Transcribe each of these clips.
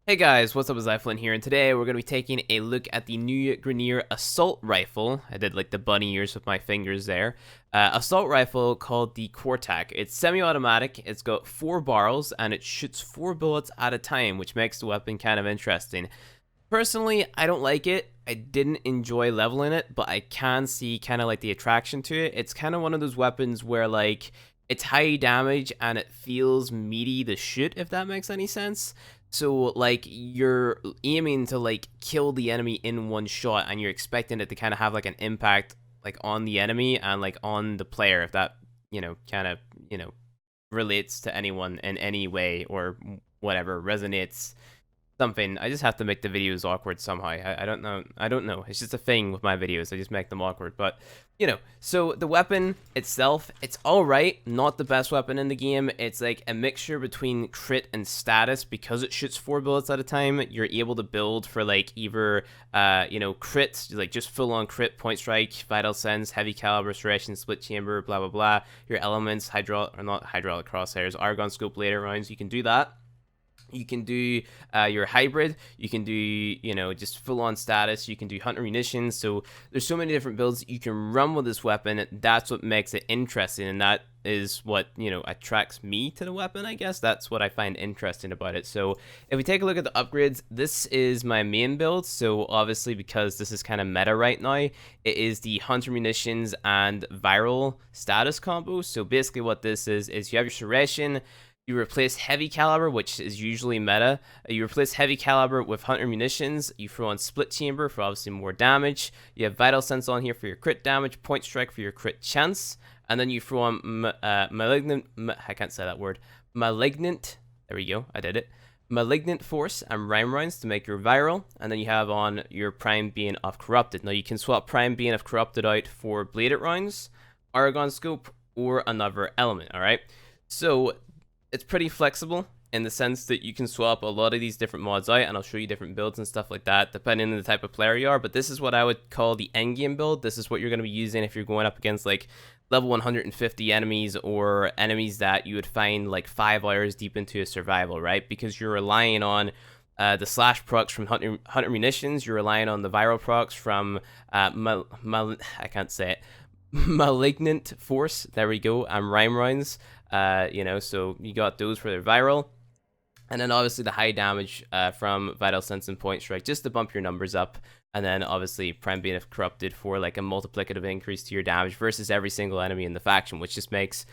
Hey guys, what's up? It's iFlynn here, and today we're going to be taking a look at the new Grenier Assault Rifle. I did like the bunny ears with my fingers there. Assault Rifle called the Quartakk. It's semi-automatic, it's got 4 barrels, and it shoots 4 bullets at a time, which makes the weapon kind of interesting. Personally, I don't like it. I didn't enjoy leveling it, but I can see kind of like the attraction to it. It's kind of one of those weapons where like it's high damage and it feels meaty to shoot, if that makes any sense. So like you're aiming to like kill the enemy in one shot and you're expecting it to kind of have like an impact like on the enemy and like on the player, if that, kind of, relates to anyone in any way or whatever resonates something. I just have to make the videos awkward somehow. I don't know. I don't know. It's just a thing with my videos. I just make them awkward. But, so the weapon itself, it's alright. Not the best weapon in the game. It's like a mixture between crit and status. Because it shoots 4 bullets at a time, you're able to build for like either, crit, like just full on crit, point strike, vital sense, heavy caliber, restoration, split chamber, blah, blah, blah. Your elements, not hydraulic crosshairs, argon scope later rounds. You can do that. You can do your hybrid. You can do, just full-on status. You can do hunter munitions. So there's so many different builds you can run with this weapon. That's what makes it interesting, and that is what, attracts me to the weapon, I guess. That's what I find interesting about it. So if we take a look at the upgrades, this is my main build. So obviously, because this is kind of meta right now, it is the hunter munitions and viral status combo. So basically what this is you have your Serration. You replace heavy caliber, which is usually meta. You replace heavy caliber with hunter munitions. You throw on split chamber for obviously more damage. You have vital sense on here for your crit damage, point strike for your crit chance, and then you throw on malignant. I can't say that word. Malignant. There we go. I did it. Malignant force and rhyme rounds to make your viral, and then you have on your prime being of corrupted. Now you can swap prime being of corrupted out for bladed rounds, argon scope, or another element. All right. So it's pretty flexible in the sense that you can swap a lot of these different mods out, and I'll show you different builds and stuff like that depending on the type of player you are. But this is what I would call the endgame build. This is what you're going to be using if you're going up against like level 150 enemies, or enemies that you would find like 5 hours deep into a survival, right? Because you're relying on the slash procs from hunter munitions. You're relying on the viral procs from I can't say it, malignant force. There we go. And rhyme rounds. So you got those for their viral, and then obviously the high damage from vital sense and point strike, just to bump your numbers up, and then obviously prime being corrupted for like a multiplicative increase to your damage versus every single enemy in the faction, which just makes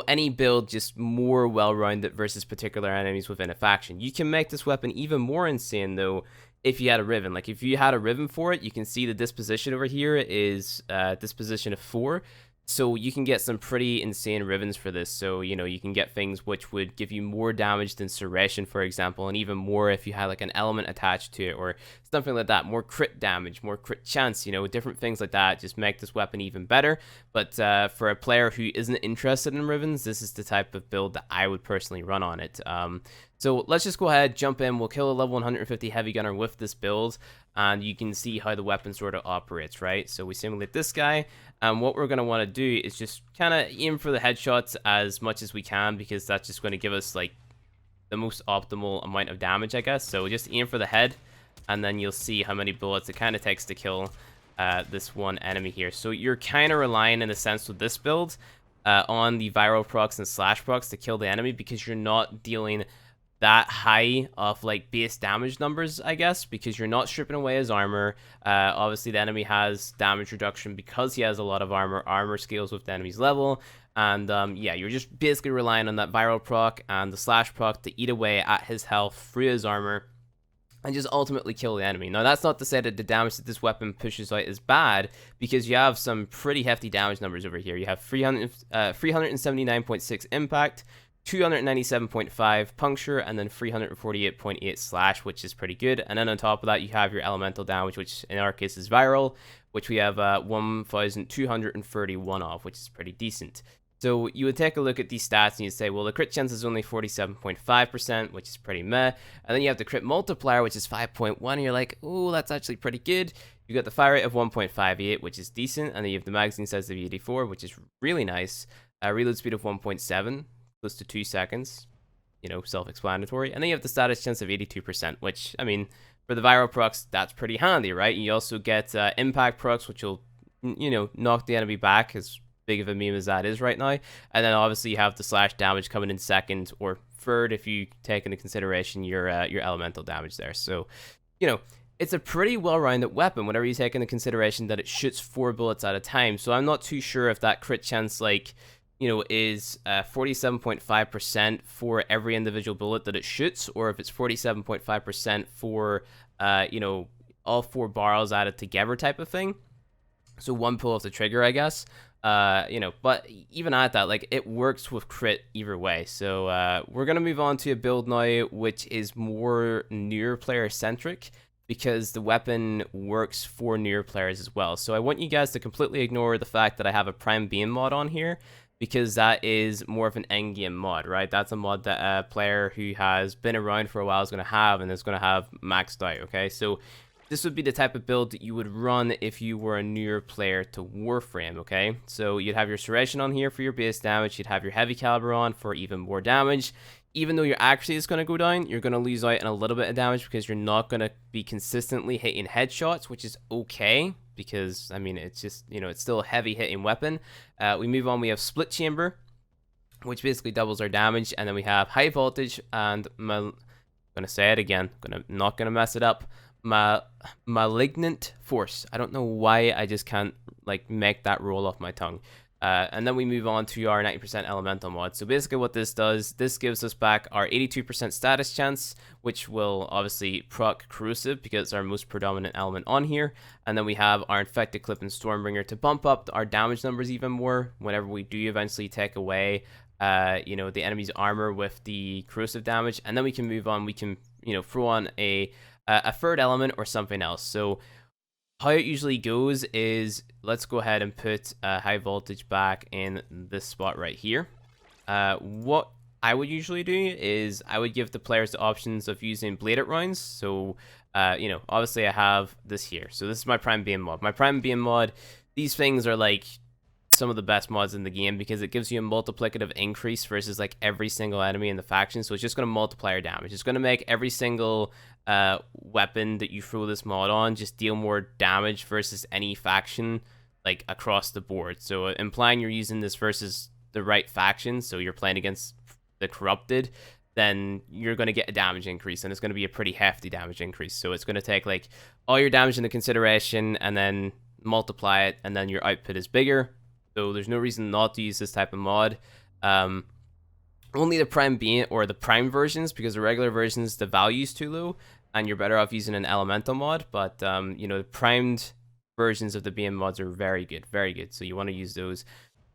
any build just more well-rounded versus particular enemies within a faction. You can make this weapon even more insane though if you had a Riven. Like if you had a Riven for it, you can see the disposition over here is disposition of 4. So you can get some pretty insane Rivens for this. So, you can get things which would give you more damage than Serration, for example, and even more if you had like an element attached to it or something like that. More crit damage, more crit chance, different things like that just make this weapon even better. But for a player who isn't interested in Rivens, this is the type of build that I would personally run on it. So let's just go ahead, jump in. We'll kill a level 150 heavy gunner with this build, and you can see how the weapon sort of operates, right? So we simulate this guy, and what we're going to want to do is just kind of aim for the headshots as much as we can, because that's just going to give us like the most optimal amount of damage, I guess. So just aim for the head, and then you'll see how many bullets it kind of takes to kill this one enemy here. So you're kind of relying, in a sense, with this build on the viral procs and slash procs to kill the enemy, because you're not dealing that high of like base damage numbers, I guess, because you're not stripping away his armor. Obviously the enemy has damage reduction because he has a lot of armor scales with the enemy's level, and yeah, you're just basically relying on that viral proc and the slash proc to eat away at his health through his armor and just ultimately kill the enemy. Now, that's not to say that the damage that this weapon pushes out is bad, because you have some pretty hefty damage numbers over here. You have 379.6 impact, 297.5 puncture, and then 348.8 slash, which is pretty good. And then on top of that, you have your elemental damage, which in our case is viral, which we have 1,231 of, which is pretty decent. So you would take a look at these stats and you'd say, well, the crit chance is only 47.5%, which is pretty meh. And then you have the crit multiplier, which is 5.1, and you're like, oh, that's actually pretty good. You got the fire rate of 1.58, which is decent, and then you have the magazine size of 84, which is really nice. Reload speed of 1.7, close to 2 seconds. self-explanatory. And then you have the status chance of 82%, which, I mean, for the viral procs, that's pretty handy, right? You also get impact procs, which will, knock the enemy back, as big of a meme as that is right now. And then obviously you have the slash damage coming in second or third if you take into consideration your elemental damage there. So, it's a pretty well-rounded weapon whenever you take into consideration that it shoots 4 bullets at a time. So I'm not too sure if that crit chance, is 47.5% for every individual bullet that it shoots, or if it's 47.5% for, all 4 barrels added together type of thing. So one pull of the trigger, I guess. But even at that, it works with crit either way. So we're going to move on to a build now, which is more newer player centric, because the weapon works for newer players as well. So I want you guys to completely ignore the fact that I have a Prime Beam mod on here, because that is more of an endgame mod, right? That's a mod that a player who has been around for a while is going to have, and is going to have maxed out, okay? So this would be the type of build that you would run if you were a newer player to Warframe, okay? So you'd have your Serration on here for your base damage, you'd have your Heavy Caliber on for even more damage. Even though your accuracy is going to go down, you're going to lose out on a little bit of damage because you're not going to be consistently hitting headshots, which is okay, because, I mean, it's just, it's still a heavy hitting weapon. We move on, we have Split Chamber, which basically doubles our damage, and then we have High Voltage, and I'm going to say it again, not going to mess it up, Malignant Force. I don't know why I just can't, make that roll off my tongue. And then we move on to our 90% elemental mod. So basically what this does, this gives us back our 82% status chance, which will obviously proc corrosive because it's our most predominant element on here. And then we have our infected clip and stormbringer to bump up our damage numbers even more whenever we do eventually take away the enemy's armor with the corrosive damage. And then we can move on, we can throw on a third element or something else. So how it usually goes is, let's go ahead and put High Voltage back in this spot right here. What I would usually do is I would give the players the options of using bladed rounds. So, obviously I have this here. So this is my Prime Beam mod. My Prime Beam mod, these things are some of the best mods in the game because it gives you a multiplicative increase versus every single enemy in the faction. So it's just going to multiply your damage. It's going to make every single weapon that you throw this mod on just deal more damage versus any faction across the board. So implying you're using this versus the right faction, so you're playing against the corrupted, then you're going to get a damage increase, and it's going to be a pretty hefty damage increase. So it's going to take all your damage into consideration and then multiply it, and then your output is bigger. So there's no reason not to use this type of mod. Only the Prime Beam or the Prime versions, because the regular versions, the value's too low, and you're better off using an elemental mod. But the primed versions of the Beam mods are very good, very good. So you want to use those.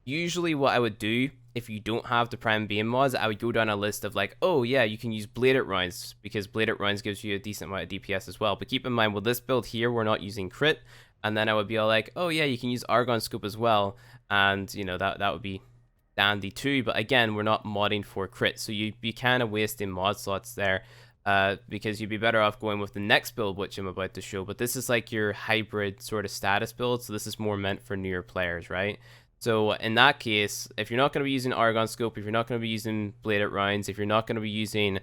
Usually what I would do if you don't have the Prime Beam mods, I would go down a list of oh yeah, you can use bladed rounds, because bladed rounds gives you a decent amount of DPS as well. But keep in mind, with this build here, we're not using crit. And then I would be all oh yeah, you can use Argon Scope as well. And, that would be dandy too. But again, we're not modding for crit. So you'd be kind of wasting mod slots there. Because you'd be better off going with the next build, which I'm about to show. But this is your hybrid sort of status build. So this is more meant for newer players, right? So in that case, if you're not going to be using Argon Scope, if you're not going to be using bladed rounds, if you're not going to be using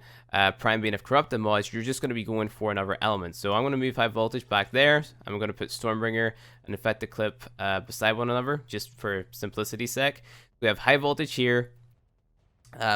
Prime Beam of Corrupted mods, you're just going to be going for another element. So I'm going to move High Voltage back there. I'm going to put Stormbringer and Infected Clip beside one another, just for simplicity's sake. We have High Voltage here,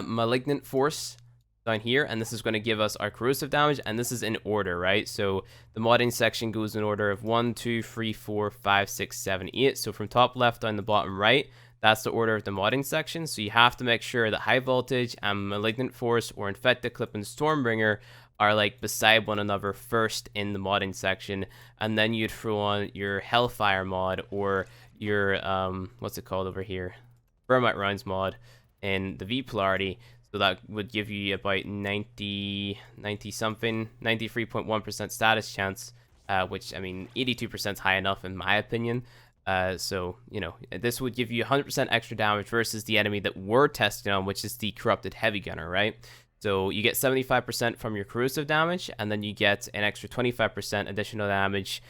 Malignant Force down here, and this is going to give us our corrosive damage, and this is in order, right? So the modding section goes in order of 1, 2, 3, 4, 5, 6, 7, 8. So from top left down the bottom right, that's the order of the modding section. So you have to make sure that High Voltage and Malignant Force or Infected Clip and Stormbringer are beside one another first in the modding section, and then you'd throw on your Hellfire mod or your what's it called over here, Thermite Rounds mod in the V polarity. So that would give you about 90 something, 93.1% status chance, which, I mean, 82% is high enough in my opinion. So, this would give you 100% extra damage versus the enemy that we're testing on, which is the Corrupted Heavy Gunner, right? So you get 75% from your corrosive damage, and then you get an extra 25% additional damage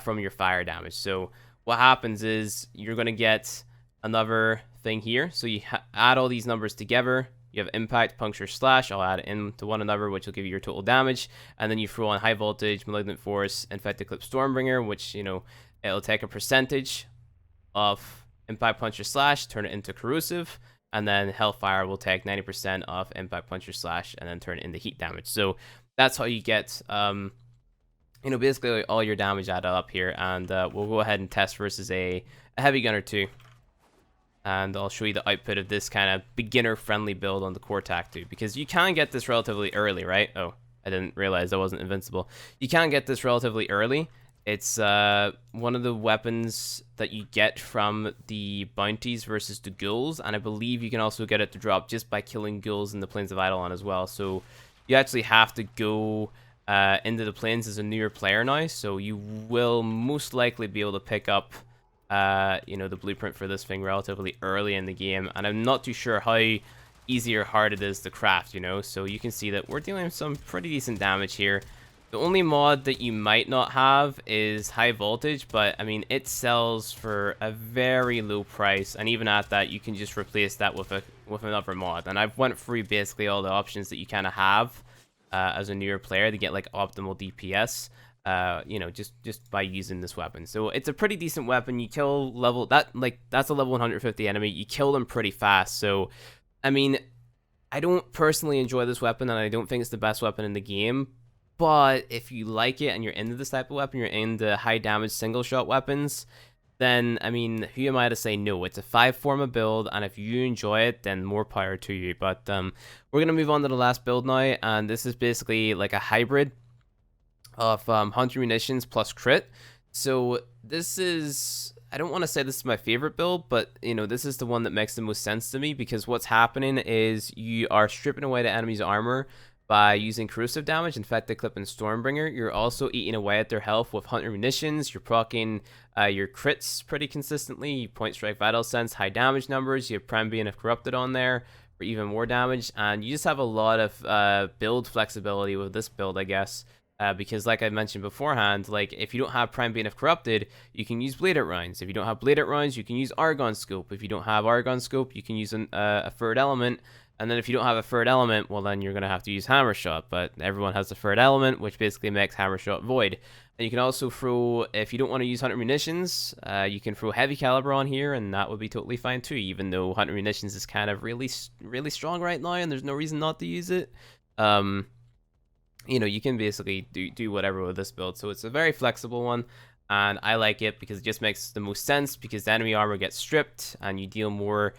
from your fire damage. So what happens is you're going to get another thing here. So you add all these numbers together, You have impact, puncture, slash. I'll add it into one another, which will give you your total damage. And then you throw on high voltage, malignant force, infected clip, stormbringer, which, you know, it'll take a percentage of impact, puncture, slash, turn it into corrosive. And then hellfire will take 90% of impact, puncture, slash, and then turn it into heat damage. So that's how you get, you know, basically all your damage added up here. And we'll go ahead and test versus a heavy gun or two. And I'll show you the output of this kind of beginner-friendly build on the Quartakk too, because you can get this relatively early, right? Oh, I didn't realize I wasn't invincible. You can get this relatively early. It's one of the weapons that you get from the bounties versus the ghouls, and I believe you can also get it to drop just by killing ghouls in the Plains of Eidolon as well. So you actually have to go into the Plains as a newer player now, so you will most likely be able to pick up you know, the blueprint for this thing relatively early in the game, and I'm not too sure how easy or hard it is to craft, you know. So you can see that we're dealing with some pretty decent damage here. The only mod that you might not have is high voltage, but I mean, it sells for a very low price, and even at that, you can just replace that with another mod. And I've went through basically all the options that you kind of have as a newer player to get like optimal DPS. You know, just by using this weapon. So it's a pretty decent weapon. You kill that's a level 150 enemy. You kill them pretty fast. So, I mean, I don't personally enjoy this weapon, and I don't think it's the best weapon in the game. But if you like it and you're into this type of weapon, you're into high damage single shot weapons, then, I mean, who am I to say no? It's a 5-forma build, and if you enjoy it, then more power to you. But we're going to move on to the last build now, and this is basically like a hybrid of 100 munitions plus crit. So this is, I don't want to say this is my favorite build, but you know, this is the one that makes the most sense to me, because what's happening is you are stripping away the enemy's armor by using corrosive damage, infected clip, and stormbringer. You're also eating away at their health with 100 munitions. You're proccing your crits pretty consistently. Point strike, vital sense, high damage numbers. You have prime being corrupted on there for even more damage, and you just have a lot of build flexibility with this build, I guess. Because like I mentioned beforehand, like if you don't have Prime Being Corrupted, you can use Bladed Rounds. If you don't have Bladed Rounds, you can use Argon Scope. If you don't have Argon Scope, you can use a third element. And then if you don't have a third element, well then you're going to have to use Hammer Shot. But everyone has the third element, which basically makes Hammer Shot void. And you can also throw, if you don't want to use 100 munitions, you can throw Heavy Caliber on here, and that would be totally fine too, even though 100 munitions is kind of really strong right now, and there's no reason not to use it. You know, you can basically do whatever with this build. So it's a very flexible one, and I like it because it just makes the most sense, because the enemy armor gets stripped and you deal more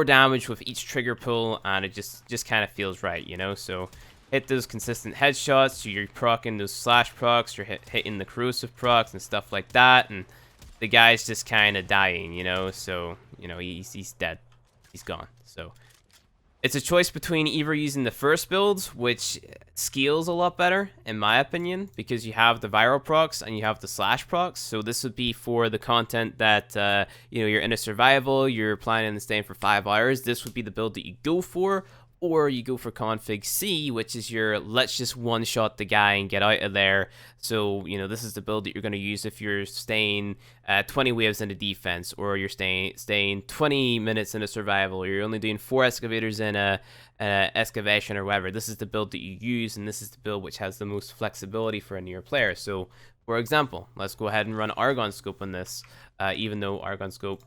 damage with each trigger pull, and it just kind of feels right, you know. So hit those consistent headshots, so you're proccing those slash procs, you're hitting the corrosive procs and stuff like that, and the guy's just kind of dying, you know. So, you know, he's dead, he's gone. So it's a choice between either using the first build, which scales a lot better, in my opinion, because you have the viral procs and you have the slash procs. So this would be for the content that, you know, you're in a survival, you're planning on staying for 5 hours. This would be the build that you go for. Or you go for config C, which is your let's just one-shot the guy and get out of there. So, you know, this is the build that you're going to use if you're staying 20 waves in a defense, or you're staying 20 minutes in a survival, or you're only doing 4 excavators in a excavation or whatever. This is the build that you use, and this is the build which has the most flexibility for a newer player. So, for example, let's go ahead and run Argon Scope on this, even though Argon Scope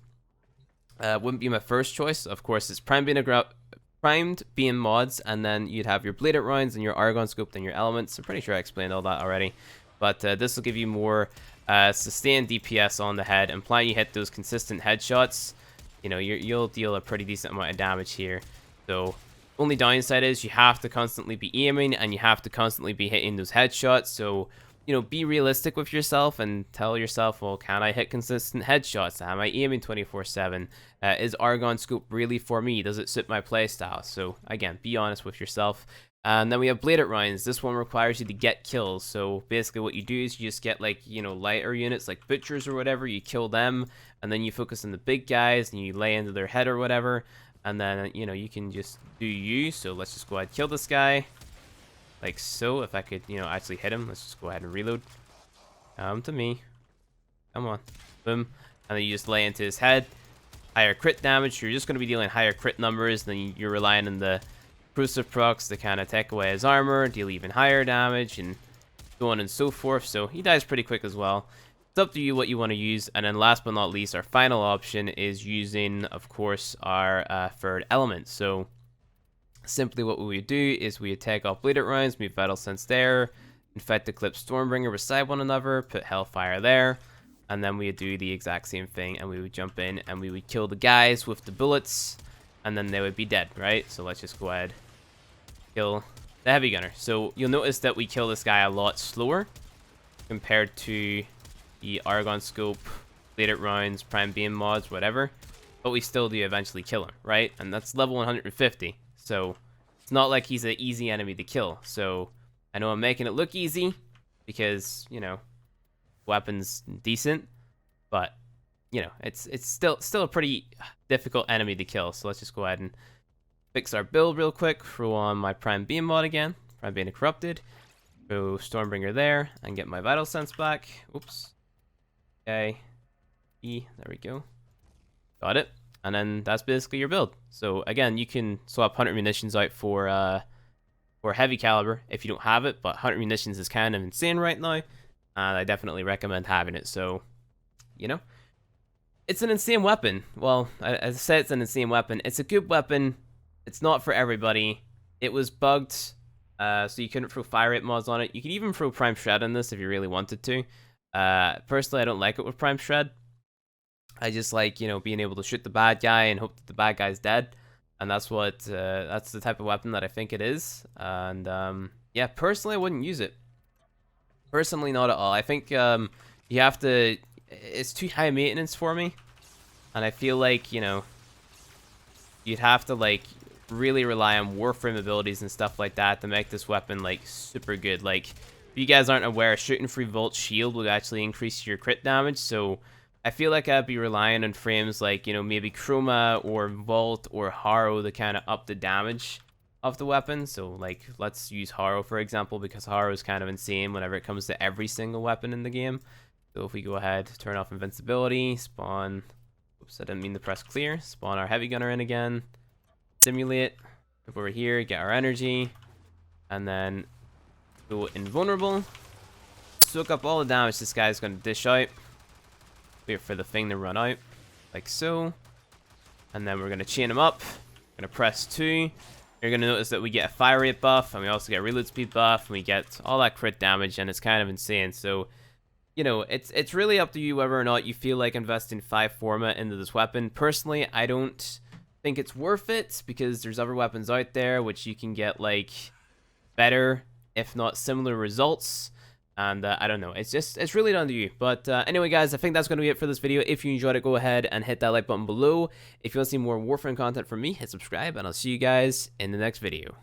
wouldn't be my first choice. Of course, it's primed beam mods, and then you'd have your Bladed Rounds and your Argon Scope and your elements. I'm pretty sure I explained all that already, but this will give you more sustained DPS on the head, implying you hit those consistent headshots. You know, you'll deal a pretty decent amount of damage here. So only downside is you have to constantly be aiming, and you have to constantly be hitting those headshots. So, you know, be realistic with yourself and tell yourself, well, can I hit consistent headshots? Am I aiming 24/7? Is Argon Scope really for me? Does it suit my playstyle? So again, be honest with yourself. And then we have Bladed Rounds. This one requires you to get kills. So basically what you do is you just get, like, you know, lighter units like butchers or whatever. You kill them, and then you focus on the big guys and you lay into their head or whatever. And then, you know, you can just do you. So let's just go ahead and kill this guy. Like so. If I could, you know, actually hit him. Let's just go ahead and reload. Come to me. Come on. Boom. And then you just lay into his head. Higher crit damage. You're just going to be dealing higher crit numbers. Then you're relying on the Crucive procs to kind of take away his armor, deal even higher damage, and so on and so forth. So he dies pretty quick as well. It's up to you what you want to use. And then last but not least, our final option is using, of course, our third element. So simply what we would do is we would take off bladed rounds, move Vital Sense there, infect Eclipse Stormbringer beside one another, put Hellfire there, and then we would do the exact same thing, and we would jump in and we would kill the guys with the bullets, and then they would be dead, right? So let's just go ahead, kill the heavy gunner. So you'll notice that we kill this guy a lot slower compared to the Argon Scope, bladed rounds, Prime Beam mods, whatever, but we still do eventually kill him, right? And that's level 150. So it's not like he's an easy enemy to kill. So I know I'm making it look easy because, you know, weapon's decent, but you know, it's still a pretty difficult enemy to kill. So let's just go ahead and fix our build real quick. Throw on my Prime Beam mod again, Prime Beam Corrupted. Throw Stormbringer there and get my Vital Sense back. Oops. Okay. E, there we go. Got it. And then that's basically your build. So again, you can swap 100 munitions out for heavy caliber if you don't have it, but 100 munitions is kind of insane right now, and I definitely recommend having it. So, you know, it's an insane weapon. Well, as I said, it's an insane weapon. It's a good weapon. It's not for everybody. It was bugged, so you couldn't throw fire rate mods on it. You could even throw Prime Shred on this if you really wanted to. Personally, I don't like it with Prime Shred. I just like, you know, being able to shoot the bad guy and hope that the bad guy's dead. And that's what, that's the type of weapon that I think it is. And, yeah, personally, I wouldn't use it. Personally, not at all. I think, you have to, it's too high maintenance for me. And I feel like, you know, you'd have to, like, really rely on Warframe abilities and stuff like that to make this weapon, like, super good. Like, if you guys aren't aware, shooting free Volt Shield will actually increase your crit damage, so I feel like I'd be relying on frames like, you know, maybe Chroma or Vault or Harrow to kind of up the damage of the weapon. So, like, let's use Harrow, for example, because Harrow is kind of insane whenever it comes to every single weapon in the game. So if we go ahead, turn off invincibility, spawn, oops, I didn't mean to press clear, spawn our heavy gunner in again, simulate, if we're here, get our energy, and then go invulnerable, soak up all the damage this guy's going to dish out. Wait for the thing to run out, like so. And then we're going to chain them up. We're going to press 2. You're going to notice that we get a fire rate buff, and we also get a reload speed buff, and we get all that crit damage, and it's kind of insane. So, you know, it's really up to you whether or not you feel like investing 5 forma into this weapon. Personally, I don't think it's worth it, because there's other weapons out there which you can get, like, better, if not similar results. And I don't know, it's really down to you. But anyway, guys, I think that's going to be it for this video. If you enjoyed it, go ahead and hit that like button below. If you want to see more Warframe content from me, hit subscribe, and I'll see you guys in the next video.